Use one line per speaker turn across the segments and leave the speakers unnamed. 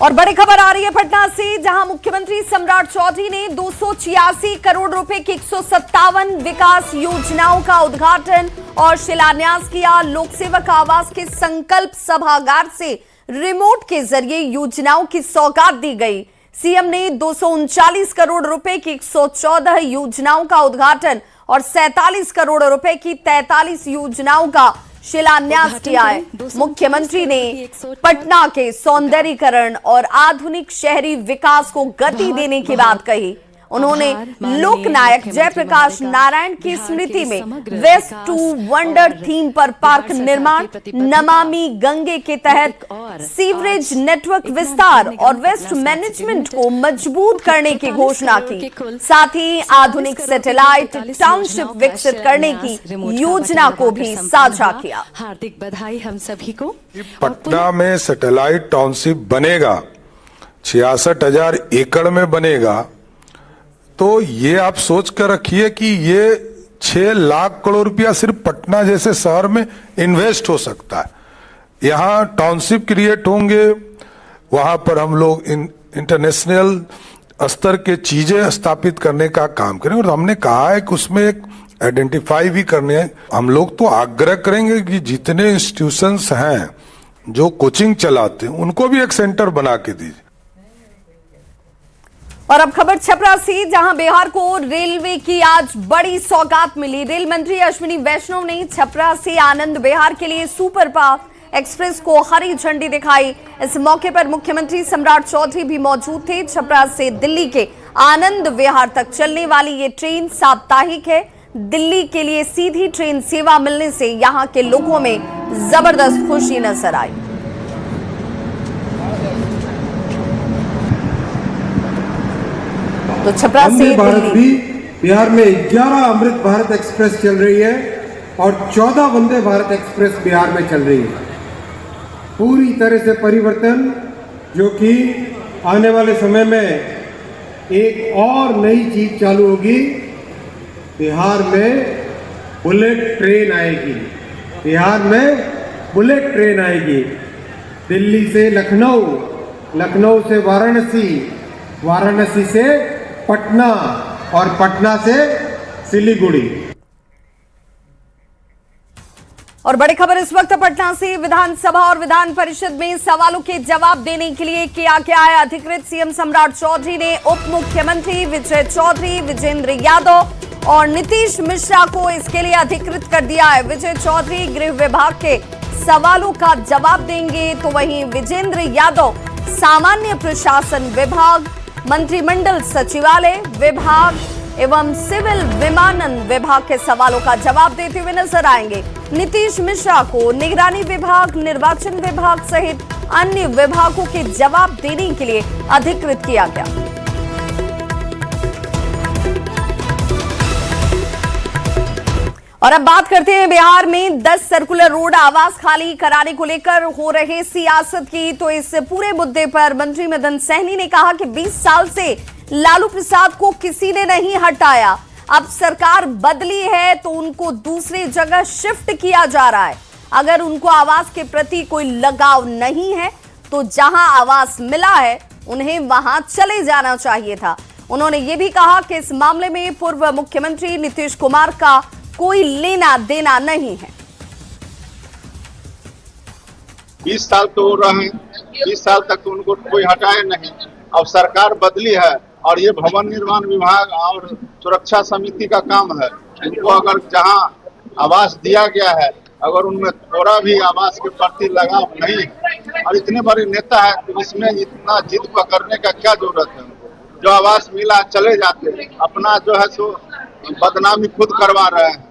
और बड़ी खबर आ रही है पटना से, जहां मुख्यमंत्री सम्राट चौधरी ने 286 करोड़ रुपए की 157 विकास योजनाओं का उद्घाटन और शिलान्यास किया। लोक सेवक आवास के संकल्प सभागार से रिमोट के जरिए योजनाओं की सौगात दी गई। सीएम ने 239 करोड़ रुपए की 114 योजनाओं का उद्घाटन और 47 करोड़ रुपए की 43 योजनाओं का शिलान्यास किया है। मुख्यमंत्री ने पटना के सौंदर्यीकरण और आधुनिक शहरी विकास को गति देने की बात कही। उन्होंने लोकनायक जयप्रकाश नारायण की स्मृति में वेस्ट टू वंडर थीम पर पार्क निर्माण, नमामि गंगे के तहत सीवरेज नेटवर्क विस्तार और वेस्ट मैनेजमेंट को मजबूत करने की घोषणा की। साथ ही आधुनिक सैटेलाइट टाउनशिप विकसित करने की योजना को भी साझा किया।
हार्दिक बधाई हम सभी को।
पटना में सैटेलाइट टाउनशिप बनेगा, 66,000 एकड़ में बनेगा, तो ये आप सोच कर रखिए कि ये 6 लाख करोड़ रुपया सिर्फ पटना जैसे शहर में इन्वेस्ट हो सकता है। यहाँ टाउनशिप क्रिएट होंगे, वहां पर हम लोग इंटरनेशनल स्तर के चीजें स्थापित करने का काम करें। और हमने कहा है कि उसमें एक आइडेंटिफाई भी करने हैं। हम लोग तो आग्रह करेंगे कि जितने इंस्टीट्यूशंस हैं जो कोचिंग चलाते हैं उनको भी एक सेंटर बना के दीजिए।
और अब खबर छपरा से, जहां बिहार को रेलवे की आज बड़ी सौगात मिली। रेल मंत्री अश्विनी वैष्णव ने छपरा से आनंद विहार के लिए सुपर फास्ट एक्सप्रेस को हरी झंडी दिखाई। इस मौके पर मुख्यमंत्री सम्राट चौधरी भी मौजूद थे। छपरा से दिल्ली के आनंद विहार तक चलने वाली ये ट्रेन साप्ताहिक है। दिल्ली के लिए सीधी ट्रेन सेवा मिलने से यहां के लोगों में जबरदस्त खुशी नजर आई। तो छपरा से
भारत भी बिहार में 11 अमृत भारत एक्सप्रेस चल रही है और 14 वंदे भारत एक्सप्रेस बिहार में चल रही है। पूरी तरह से परिवर्तन, जो कि आने वाले समय में एक और नई चीज चालू होगी। बिहार में बुलेट ट्रेन आएगी। बिहार में बुलेट ट्रेन आएगी। दिल्ली से लखनऊ, लखनऊ से वाराणसी, वाराणसी से पटना और पटना से सिलीगुड़ी।
और बड़ी खबर इस वक्त पटना से, विधानसभा और विधान परिषद में सवालों के जवाब देने के लिए किया गया है अधिकृत। सीएम सम्राट चौधरी ने उप मुख्यमंत्री विजय चौधरी, विजेंद्र यादव और नीतीश मिश्रा को इसके लिए अधिकृत कर दिया है। विजय चौधरी गृह विभाग के सवालों का जवाब देंगे, तो वहीं विजेंद्र यादव सामान्य प्रशासन विभाग, मंत्रिमंडल सचिवालय विभाग एवं सिविल विमानन विभाग के सवालों का जवाब देते हुए नजर आएंगे। नीतीश मिश्रा को निगरानी विभाग, निर्वाचन विभाग सहित अन्य विभागों के जवाब देने के लिए अधिकृत किया गया। और अब बात करते हैं बिहार में 10 सर्कुलर रोड आवास खाली कराने को लेकर हो रहे सियासत की। तो इस पूरे मुद्दे पर मंत्री मदन सहनी ने कहा कि 20 साल से लालू प्रसाद को किसी ने नहीं हटाया। अब सरकार बदली है तो उनको दूसरी जगह शिफ्ट किया जा रहा है। अगर उनको आवास के प्रति कोई लगाव नहीं है तो जहां आवास मिला है उन्हें वहां चले जाना चाहिए था। उन्होंने ये भी कहा कि इस मामले में पूर्व मुख्यमंत्री नीतीश कुमार का कोई लेना देना नहीं है।
20 साल तो रहे, 20 साल तक तो उनको कोई हटाए नहीं। अब सरकार बदली है और ये भवन निर्माण विभाग और सुरक्षा समिति का काम है। इनको अगर जहां आवास दिया गया है, अगर उनमें थोड़ा भी आवास के प्रति लगाव नहीं और इतने बड़े नेता है तो इसमें इतना जिद पकड़ने का क्या जरूरत है। जो आवास मिला चले जाते, अपना जो है सो बदनामी खुद करवा रहे हैं।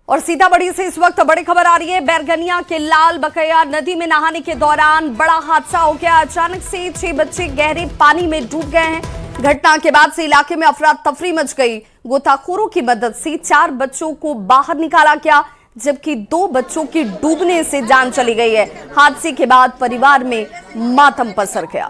और सीतामढ़ी से इस वक्त बड़ी खबर आ रही है। बैरगनिया के लाल बकैया नदी में नहाने के दौरान बड़ा हादसा हो गया। अचानक से 6 बच्चे गहरे पानी में डूब गए हैं। घटना के बाद से इलाके में अफरा तफरी मच गई। गोताखोरों की मदद से 4 बच्चों को बाहर निकाला गया, जबकि 2 बच्चों की डूबने से जान चली गई है। हादसे के बाद परिवार में मातम पसर गया।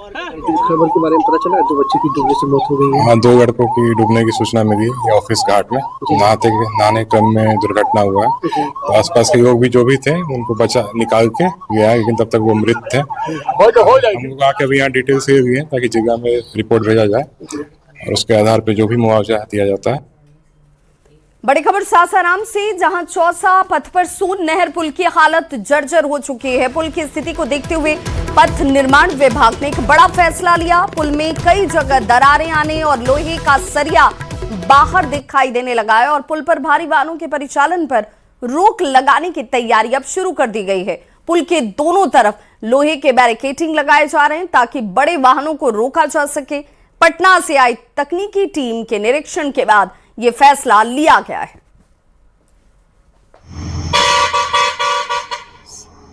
खबर के बारे में पता चला, 2 बच्चे की डूबने से मौत हो गई है।
हाँ, 2 लड़कों की डूबने की सूचना मिली है ऑफिस घाट में। नहाने क्रम में दुर्घटना हुआ है। तो आसपास के लोग भी जो भी थे उनको बचा निकाल के गया, लेकिन तब तक वो मृत थे। हम लोग आके अभी यहाँ डिटेल्स ये भी है ताकि जगह में रिपोर्ट भेजा जाए और उसके आधार पर जो भी मुआवजा दिया जाता है।
बड़ी खबर सासाराम से, जहां चौसा पथ पर सोन नहर पुल की हालत जर्जर हो चुकी है। पुल की स्थिति को देखते हुए पथ निर्माण विभाग ने एक बड़ा फैसला लिया। पुल में कई जगह दरारें आने और लोहे का सरिया बाहर दिखाई देने लगा है और पुल पर भारी वाहनों के परिचालन पर रोक लगाने की तैयारी अब शुरू कर दी गई है। पुल के दोनों तरफ लोहे के बैरिकेडिंग लगाए जा रहे हैं ताकि बड़े वाहनों को रोका जा सके। पटना से आई तकनीकी टीम के निरीक्षण के बाद ये फैसला लिया गया है।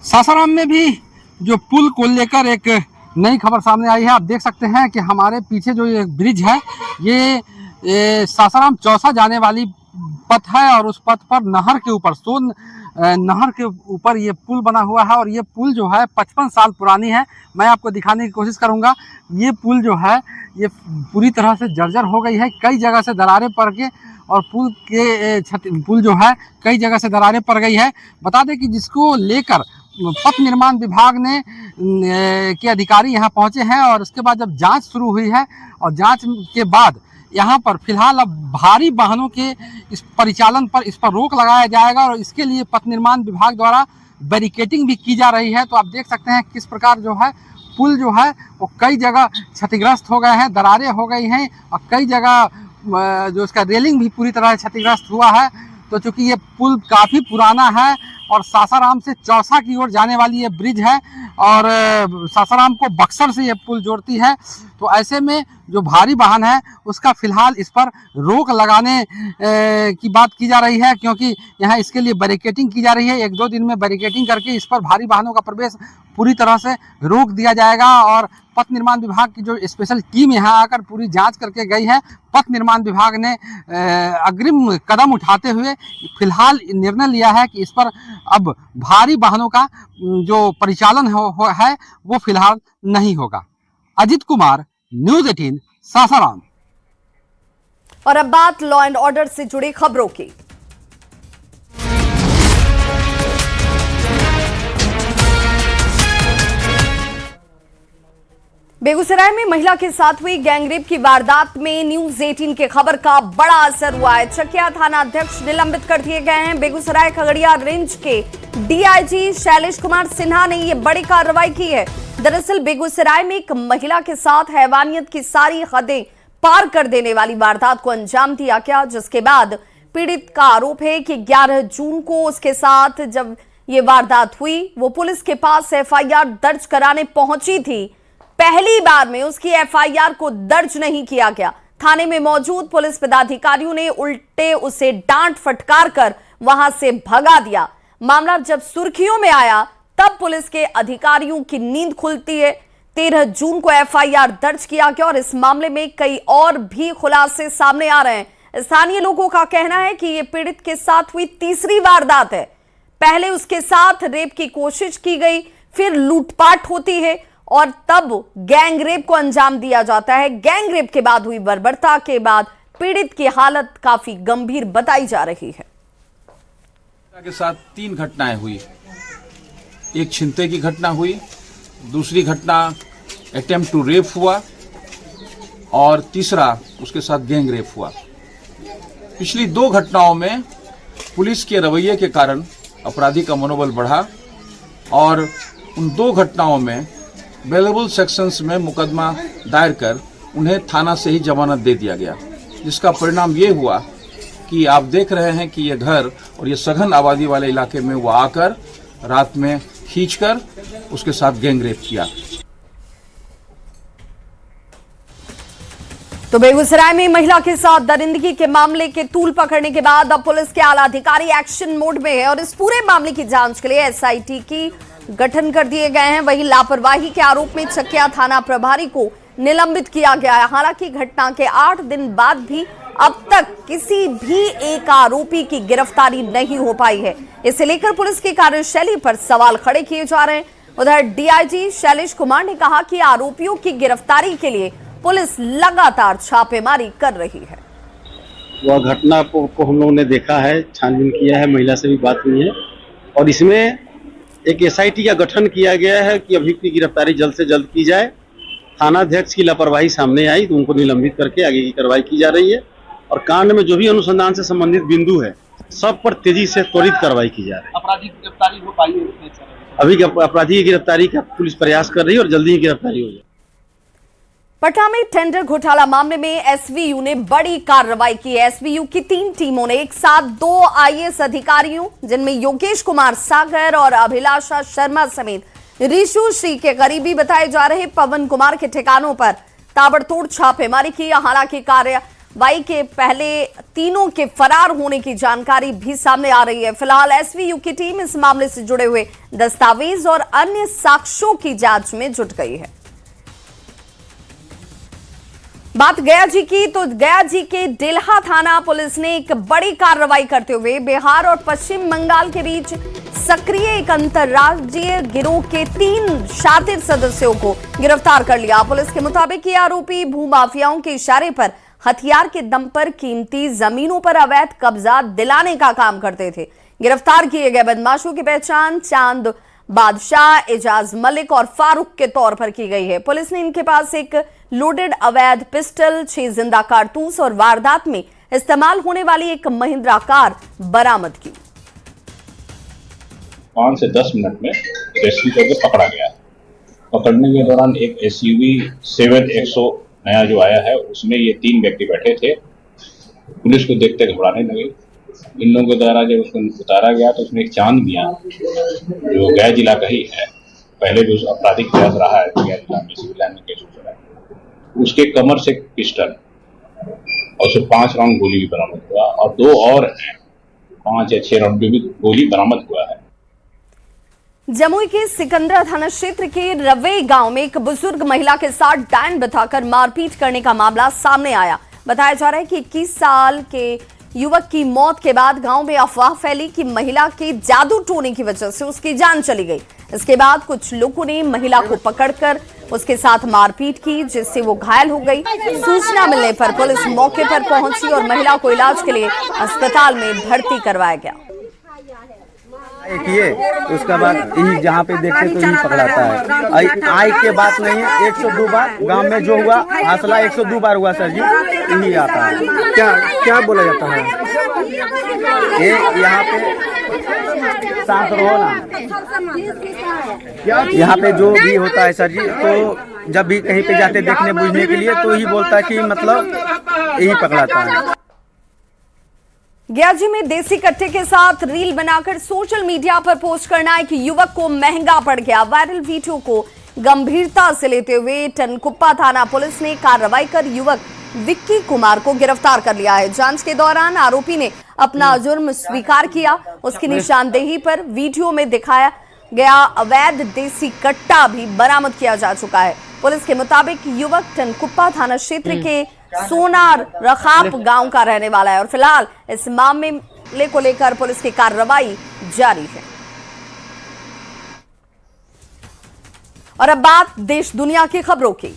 सासाराम में भी जो पुल को लेकर एक नई खबर सामने आई है। आप देख सकते हैं कि हमारे पीछे जो ये ब्रिज है ये सासाराम चौसा जाने वाली पथ है और उस पथ पर नहर के ऊपर सोन नहर के ऊपर ये पुल बना हुआ है और ये पुल जो है 55 साल पुरानी है। मैं आपको दिखाने की कोशिश करूंगा। ये पुल जो है ये पूरी तरह से जर्जर हो गई है, कई जगह से दरारें पड़ के और पुल जो है कई जगह से दरारें पड़ गई है। बता दें कि जिसको लेकर पथ निर्माण विभाग ने के अधिकारी यहाँ पहुँचे हैं और उसके बाद जब जांच शुरू हुई है और जांच के बाद यहाँ पर फिलहाल अब भारी वाहनों के इस परिचालन पर इस पर रोक लगाया जाएगा और इसके लिए पथ निर्माण विभाग द्वारा बैरिकेडिंग भी की जा रही है। तो आप देख सकते हैं किस प्रकार जो है पुल जो है वो कई जगह क्षतिग्रस्त हो गए हैं, दरारें हो गई हैं और कई जगह जो इसका रेलिंग भी पूरी तरह क्षतिग्रस्त हुआ है। तो चूँकि ये पुल काफ़ी पुराना है और सासाराम से चौसा की ओर जाने वाली ये ब्रिज है और सासाराम को बक्सर से ये पुल जोड़ती है। तो ऐसे में जो भारी वाहन है उसका फिलहाल इस पर रोक लगाने की बात की जा रही है, क्योंकि यहाँ इसके लिए बैरिकेडिंग की जा रही है। 1-2 दिन में बैरिकेडिंग करके इस पर भारी वाहनों का प्रवेश पूरी तरह से रोक दिया जाएगा और पथ निर्माण विभाग की जो स्पेशल टीम यहाँ आकर पूरी जांच करके गई है। पथ निर्माण विभाग ने अग्रिम कदम उठाते हुए फिलहाल निर्णय लिया है कि इस पर अब भारी वाहनों का जो परिचालन है वो फिलहाल नहीं होगा। अजित कुमार, न्यूज़ 18 सासाराम।
और अब बात लॉ एंड ऑर्डर से जुड़ी खबरों की। बेगूसराय में महिला के साथ हुई गैंगरेप की वारदात में न्यूज़ 18 के खबर का बड़ा असर हुआ है। चकिया थाना अध्यक्ष निलंबित कर दिए गए हैं। बेगूसराय खगड़िया रेंज के डीआईजी शैलेश कुमार सिन्हा ने यह बड़ी कार्रवाई की है। दरअसल बेगूसराय में एक महिला के साथ हैवानियत की सारी हदें पार कर देने वाली वारदात को अंजाम दिया गया, जिसके बाद पीड़ित का आरोप है कि 11 जून को उसके साथ जब ये वारदात हुई वो पुलिस के पास एफआईआर दर्ज कराने पहुंची थी। पहली बार में उसकी एफआईआर को दर्ज नहीं किया गया। थाने में मौजूद पुलिस पदाधिकारियों ने उल्टे उसे डांट फटकार कर वहां से भगा दिया। मामला जब सुर्खियों में आया तब पुलिस के अधिकारियों की नींद खुलती है। 13 जून को एफआईआर दर्ज किया गया और इस मामले में कई और भी खुलासे सामने आ रहे हैं। स्थानीय लोगों का कहना है कि यह पीड़ित के साथ हुई तीसरी वारदात है। पहले उसके साथ रेप की कोशिश की गई, फिर लूटपाट होती है और तब गैंगरेप को अंजाम दिया जाता है। गैंगरेप के बाद हुई बर्बरता के बाद पीड़ित की हालत काफी गंभीर बताई जा रही है।
के साथ 3 घटनाएं हुई। एक छिनते की घटना हुई, दूसरी घटना अटेम्प्ट टू रेप हुआ और तीसरा उसके साथ गैंगरेप हुआ। पिछली 2 घटनाओं में पुलिस के रवैये के कारण अपराधी का मनोबल बढ़ा और उन 2 घटनाओं में अवेलेबल सेक्शंस में मुकदमा दायर कर उन्हें थाना से ही जमानत दे दिया गया, जिसका परिणाम ये हुआ कि आप देख रहे हैं कि ये घर और ये सघन आबादी वाले इलाके में वो आकर रात में खींचकर उसके साथ गैंगरेप किया।
तो बेगूसराय में महिला के साथ दरिंदगी के मामले के तूल पकड़ने के बाद अब पुलिस के आला अधिकारी एक्शन मोड में है और इस पूरे मामले की जांच के लिए एसआईटी की गठन कर दिए गए हैं। वहीं लापरवाही के आरोप में चकिया थाना प्रभारी को निलंबित किया गया है। हालांकि घटना के 8 दिन बाद भी अब तक किसी भी एक आरोपी की गिरफ्तारी नहीं हो पाई है। इसे लेकर पुलिस की कार्यशैली पर सवाल खड़े किए जा रहे हैं। उधर डीआईजी शैलेश कुमार ने कहा कि आरोपियों की गिरफ्तारी के लिए पुलिस लगातार छापेमारी कर रही है।
वह घटना को हम लोगों ने देखा है, छानबीन किया है, महिला से भी बात हुई है और इसमें एक एसआईटी का गठन किया गया है कि अभियुक्त की गिरफ्तारी जल्द से जल्द की जाए। थानाध्यक्ष की लापरवाही सामने आई तो उनको निलंबित करके आगे की कार्रवाई की जा रही है और कांड में जो भी अनुसंधान से संबंधित बिंदु है सब पर तेजी से त्वरित कार्रवाई की जा रही है।
अपराधी की गिरफ्तारी हो पाई है?
अभी अपराधी की गिरफ्तारी का पुलिस प्रयास कर रही है और जल्दी ही गिरफ्तारी हो जाए।
पटना में टेंडर घोटाला मामले में एसवीयू ने बड़ी कार्रवाई की है। एसवीयू की 3 टीमों ने एक साथ 2 आईएएस अधिकारियों जिनमें योगेश कुमार सागर और अभिलाषा शर्मा समेत ऋषु श्री के करीबी बताए जा रहे पवन कुमार के ठिकानों पर ताबड़तोड़ छापेमारी की। हालांकि कार्रवाई के पहले तीनों के फरार होने की जानकारी भी सामने आ रही है। फिलहाल एसवीयू की टीम इस मामले से जुड़े हुए दस्तावेज और अन्य साक्ष्यों की जांच में जुट गई है। बात गया जी की, तो गया जी के डेल्हा थाना पुलिस ने एक बड़ी कार्रवाई करते हुए बिहार और पश्चिम बंगाल के बीच सक्रिय एक अंतर्राज्यीय गिरोह के 3 शातिर सदस्यों को गिरफ्तार कर लिया। पुलिस के मुताबिक ये आरोपी भूमाफियाओं के इशारे पर हथियार के दम पर कीमती जमीनों पर अवैध कब्जा दिलाने का काम करते थे। गिरफ्तार किए गए बदमाशों की पहचान चांद बादशाह, एजाज मलिक और फारूक के तौर पर की गई है। पुलिस ने इनके पास एक लोडेड अवैध पिस्टल, 6 जिंदा कारतूस और वारदात में इस्तेमाल होने वाली एक महिंद्रा कार बरामद की।
5 से 10 मिनट में रेस्क्यू करके पकड़ा गया। पकड़ने के दौरान एक एसयूवी 7X100 नया जो आया है उसमें ये 3 व्यक्ति बैठे थे। पुलिस को देखते घबराने लगे। इन लोगों के द्वारा जब उसको उतारा गया तो उसमें एक चांद मियां जो गया जिला का ही है, पहले भी उस आपराधिक प्रयास रहा है गया जिला में, सिविल लाइन में केस चला है, उसके कमर से पिस्टल और उससे 5 राउंड गोली भी बरामद हुआ और 2 और 5 या 6 राउंड भी गोली बरामद हुआ है।
जमुई के सिकंदरा थाना क्षेत्र के रवे गांव में एक बुजुर्ग महिला के साथ डायन बिठाकर मारपीट करने का मामला सामने आया। बताया जा रहा है कि 21 साल के युवक की मौत के बाद गांव में अफवाह फैली कि महिला के जादू टोने की वजह से उसकी जान चली गई। इसके बाद कुछ लोगों ने महिला को पकड़कर उसके साथ मारपीट की, जिससे वो घायल हो गई। सूचना मिलने पर पुलिस मौके पर पहुंची और महिला को इलाज के लिए अस्पताल में भर्ती करवाया गया।
किए उसके बाद यही जहाँ पे देखते तो यही पकड़ाता है। आई के बात नहीं है, 102 बार गांव में जो हुआ हादसा 102 बार हुआ सर जी, यही आता है।
क्या बोला जाता है?
ये यहाँ पे सांस रहो ना, यहाँ पे जो भी होता है सर जी, तो जब भी कहीं पे जाते देखने बुझने के लिए तो ही बोलता है कि मतलब यही पकड़ाता है।
गयाजी में देसी कट्टे के साथ रील बनाकर सोशल मीडिया पर पोस्ट करना एक युवक को महंगा पड़ गया। वायरल वीडियो को गंभीरता से लेते हुए टनकुप्पा थाना पुलिस ने कार्रवाई कर युवक विक्की कुमार को गिरफ्तार कर लिया है। जांच के दौरान आरोपी ने अपना जुर्म स्वीकार किया। उसकी निशानदेही पर वीडियो में दिखाया गया अवैध देसी कट्टा भी बरामद किया जा चुका है। पुलिस के मुताबिक युवक टनकुप्पा थाना क्षेत्र के सोनार रखाप गांव का रहने वाला है और फिलहाल इस मामले को लेकर पुलिस की कार्रवाई जारी है। और अब बात देश दुनिया की खबरों की।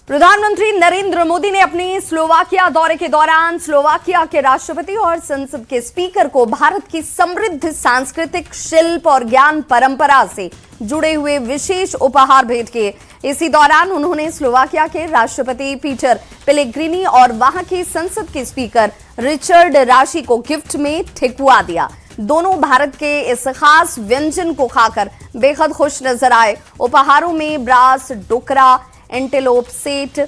प्रधानमंत्री नरेंद्र मोदी ने अपने स्लोवाकिया दौरे के दौरान स्लोवाकिया के राष्ट्रपति और संसद के स्पीकर को भारत की समृद्ध सांस्कृतिक, शिल्प और ज्ञान परंपरा से जुड़े हुए विशेष उपहार भेंट किए। इसी दौरान उन्होंने स्लोवाकिया के राष्ट्रपति पीटर पेलेग्रिनी और वहां के संसद के स्पीकर रिचर्ड राशी को गिफ्ट में ठेकुआ दिया। दोनों भारत के इस खास व्यंजन को खाकर बेहद खुश नजर आए। उपहारों में ब्रास डोकरा, एंटेलोप सेट,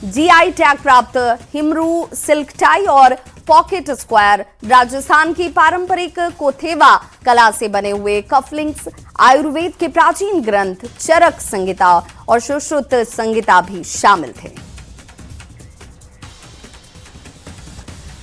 जीआई टैग प्राप्त हिमरू सिल्क टाई और पॉकेट स्क्वायर, राजस्थान की पारंपरिक कोथेवा कला से बने हुए कफलिंग्स, आयुर्वेद के प्राचीन ग्रंथ चरक संहिता और सुश्रुत संहिता भी शामिल थे।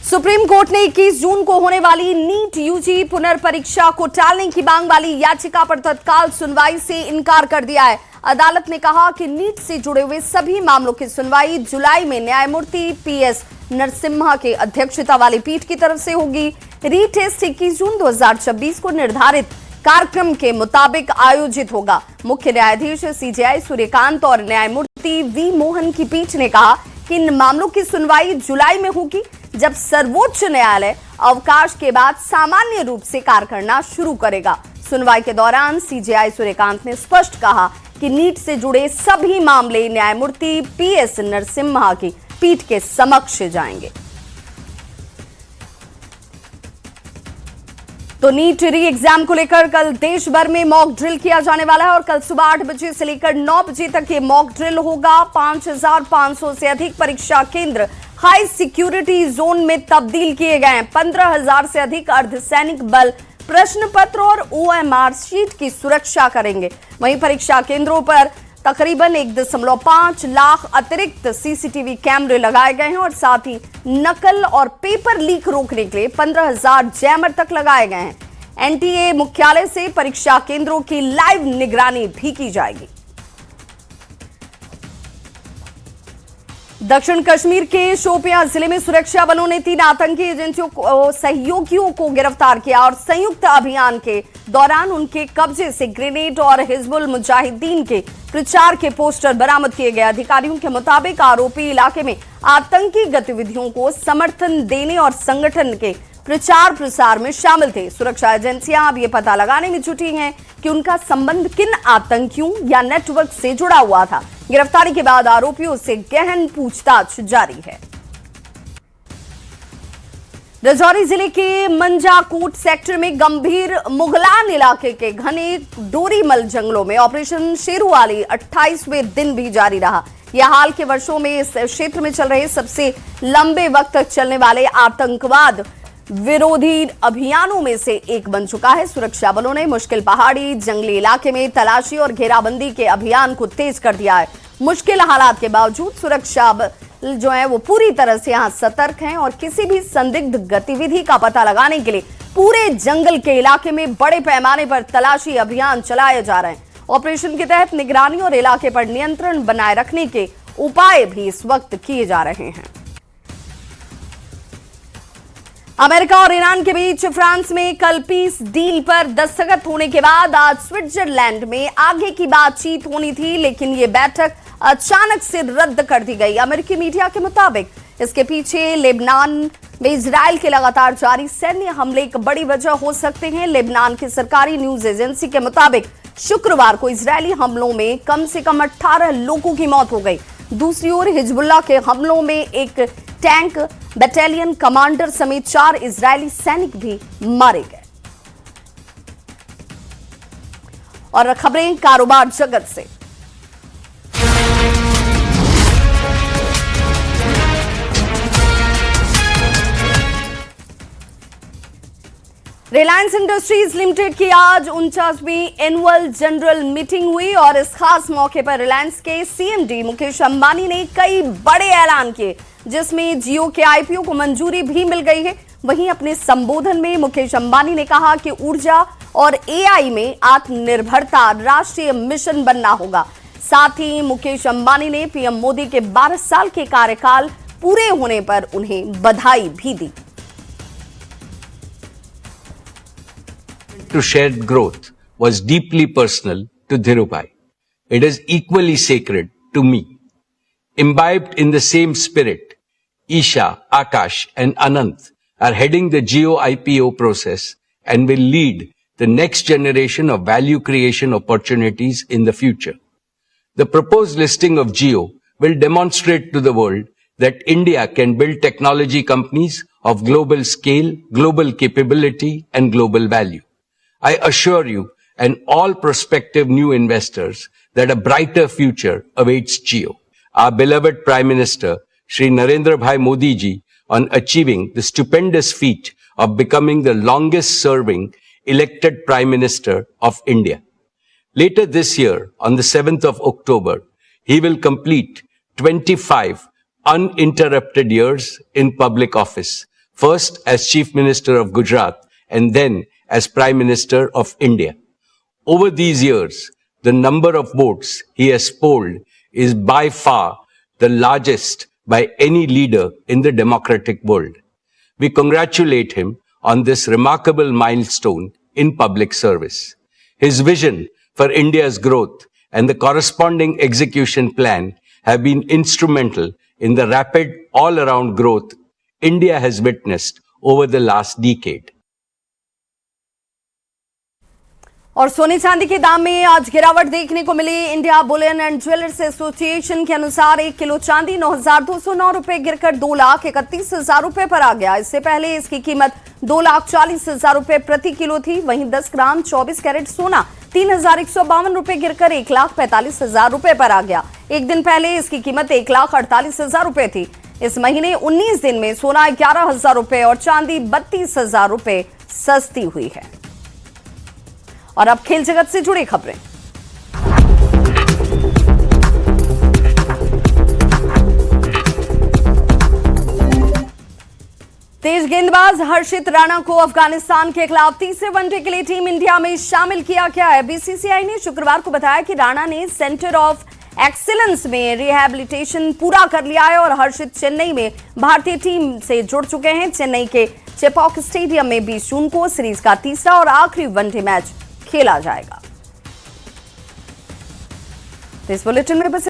सुप्रीम कोर्ट ने 21 जून को होने वाली नीट यूजी पुनर्परीक्षा को टालने की मांग वाली याचिका पर तत्काल सुनवाई से इनकार कर दिया है। अदालत ने कहा कि नीट से जुड़े हुए सभी मामलों की सुनवाई जुलाई में न्यायमूर्ति पीएस नरसिम्हा की अध्यक्षता वाली पीठ की तरफ से होगी। रीटेस्ट 21 जून 2026 को निर्धारित कार्यक्रम के मुताबिक आयोजित होगा। मुख्य न्यायाधीश सीजेआई सूर्यकांत और न्यायमूर्ति वी मोहन की पीठ ने कहा कि इन मामलों की सुनवाई जुलाई में होगी, जब सर्वोच्च न्यायालय अवकाश के बाद सामान्य रूप से कार्य करना शुरू करेगा। सुनवाई के दौरान सीजेआई सूर्यकांत ने स्पष्ट कहा कि नीट से जुड़े सभी मामले न्यायमूर्ति पीएस नरसिम्हा की पीठ के समक्ष जाएंगे। तो नीट री एग्जाम को लेकर कल देश भर में मॉक ड्रिल किया जाने वाला है और कल सुबह 8 बजे से लेकर 9 बजे तक ये मॉक ड्रिल होगा। 5,500 से अधिक परीक्षा केंद्र हाई सिक्योरिटी जोन में तब्दील किए गए हैं। 15,000 से अधिक अर्धसैनिक बल प्रश्न पत्र और ओएमआर शीट की सुरक्षा करेंगे। वहीं परीक्षा केंद्रों पर तकरीबन 1.5 लाख अतिरिक्त सीसीटीवी कैमरे लगाए गए हैं और साथ ही नकल और पेपर लीक रोकने के लिए 15,000 जैमर तक लगाए गए हैं। एनटीए मुख्यालय से परीक्षा केंद्रों की लाइव निगरानी भी की जाएगी। दक्षिण कश्मीर के शोपियां जिले में सुरक्षा बलों ने 3 आतंकी एजेंसियों सहयोगियों को गिरफ्तार किया और संयुक्त अभियान के दौरान उनके कब्जे से ग्रेनेड और हिजबुल मुजाहिदीन के प्रचार के पोस्टर बरामद किए गए। अधिकारियों के मुताबिक आरोपी इलाके में आतंकी गतिविधियों को समर्थन देने और संगठन के प्रचार प्रसार में शामिल थे। सुरक्षा एजेंसियां अब ये पता लगाने में जुटी हैं कि उनका संबंध किन आतंकियों या नेटवर्क से जुड़ा हुआ था। गिरफ्तारी के बाद आरोपियों से गहन पूछताछ जारी है। राजौरी जिले के मंजाकोट सेक्टर में गंभीर मुगलान इलाके के घने डोरीमल जंगलों में ऑपरेशन शेरूवाली 28वें दिन भी जारी रहा। यह हाल के वर्षों में इस क्षेत्र में चल रहे सबसे लंबे वक्त तक चलने वाले आतंकवाद विरोधी अभियानों में से एक बन चुका है। सुरक्षा बलों ने मुश्किल पहाड़ी जंगली इलाके में तलाशी और घेराबंदी के अभियान को तेज कर दिया है। मुश्किल हालात के बावजूद सुरक्षा बल जो है वो पूरी तरह से यहां सतर्क हैं और किसी भी संदिग्ध गतिविधि का पता लगाने के लिए पूरे जंगल के इलाके में बड़े पैमाने पर तलाशी अभियान चलाए जा रहे हैं। ऑपरेशन के तहत निगरानी और इलाके पर नियंत्रण बनाए रखने के उपाय भी इस वक्त किए जा रहे हैं। अमेरिका और ईरान के बीच फ्रांस में कल पीस डील पर दस्तखत होने के बाद आज स्विट्जरलैंड में आगे की बातचीत होनी थी, लेकिन ये बैठक अचानक से रद्द कर दी गई। अमेरिकी मीडिया के मुताबिक इसके पीछे लेबनान में इजराइल के लगातार जारी सैन्य हमले एक बड़ी वजह हो सकते हैं। लेबनान की सरकारी न्यूज एजेंसी के मुताबिक शुक्रवार को इजरायली हमलों में कम से कम 18 लोगों की मौत हो गई। दूसरी ओर हिजबुल्लाह के हमलों में एक टैंक बटालियन कमांडर समेत 4 इजरायली सैनिक भी मारे गए। और खबरें कारोबार जगत से। रिलायंस इंडस्ट्रीज लिमिटेड की आज 49वीं एनुअल जनरल मीटिंग हुई और इस खास मौके पर रिलायंस के सीएमडी मुकेश अंबानी ने कई बड़े ऐलान किए, जिसमें जियो के आईपीओ को मंजूरी भी मिल गई है। वहीं अपने संबोधन में मुकेश अंबानी ने कहा कि ऊर्जा और एआई में आत्मनिर्भरता राष्ट्रीय मिशन बनना होगा। साथ ही मुकेश अंबानी ने पीएम मोदी के 12 साल के कार्यकाल पूरे होने पर उन्हें बधाई भी दी।
To shared growth was deeply personal to Dhirubhai. It is equally sacred to me. Imbibed in the same spirit, Isha, Akash and Anant are heading the Jio IPO process and will lead the next generation of value creation opportunities in the future. The proposed listing of Jio will demonstrate to the world that India can build technology companies of global scale, global capability and global value. I assure you and all prospective new investors that a brighter future awaits Jio. Our beloved Prime Minister, Shri Narendra Bhai Modi ji, on achieving the stupendous feat of becoming the longest serving elected Prime Minister of India. Later this year, on the 7th of October, he will complete 25 uninterrupted years in public office, first as Chief Minister of Gujarat and then as Prime Minister of India. Over these years, the number of votes he has polled is by far the largest by any leader in the democratic world. We congratulate him on this remarkable milestone in public service. His vision for India's growth and the corresponding execution plan have been instrumental in the rapid all-around growth India has witnessed over the last decade.
और सोने चांदी के दाम में आज गिरावट देखने को मिली। India bullion and jewellers association के अनुसार 1 किलो चांदी 9,209 रुपए गिरकर 2,31,000 रुपए पर आ गया। इससे पहले इसकी कीमत 2,40,000 रुपए प्रति किलो थी। वहीं 10 ग्राम 24 कैरेट सोना 3,152 रुपए गिरकर 1,45,000 रुपए पर आ गया। एक दिन पहले इसकी कीमत 1,48,000 रुपए थी। इस महीने 19 दिन में सोना 11,000 रुपए और चांदी 32,000 रुपए सस्ती हुई है। और अब खेल जगत से जुड़ी खबरें। तेज गेंदबाज हर्षित राणा को अफगानिस्तान के खिलाफ तीसरे वनडे के लिए टीम इंडिया में शामिल किया गया है। बीसीसीआई ने शुक्रवार को बताया कि राणा ने सेंटर ऑफ एक्सीलेंस में रिहैबिलिटेशन पूरा कर लिया है और हर्षित चेन्नई में भारतीय टीम से जुड़ चुके हैं। चेन्नई के चेपॉक स्टेडियम में 20 जून को सीरीज का तीसरा और आखिरी वनडे मैच खेला जाएगा। इस बुलेटिन में बस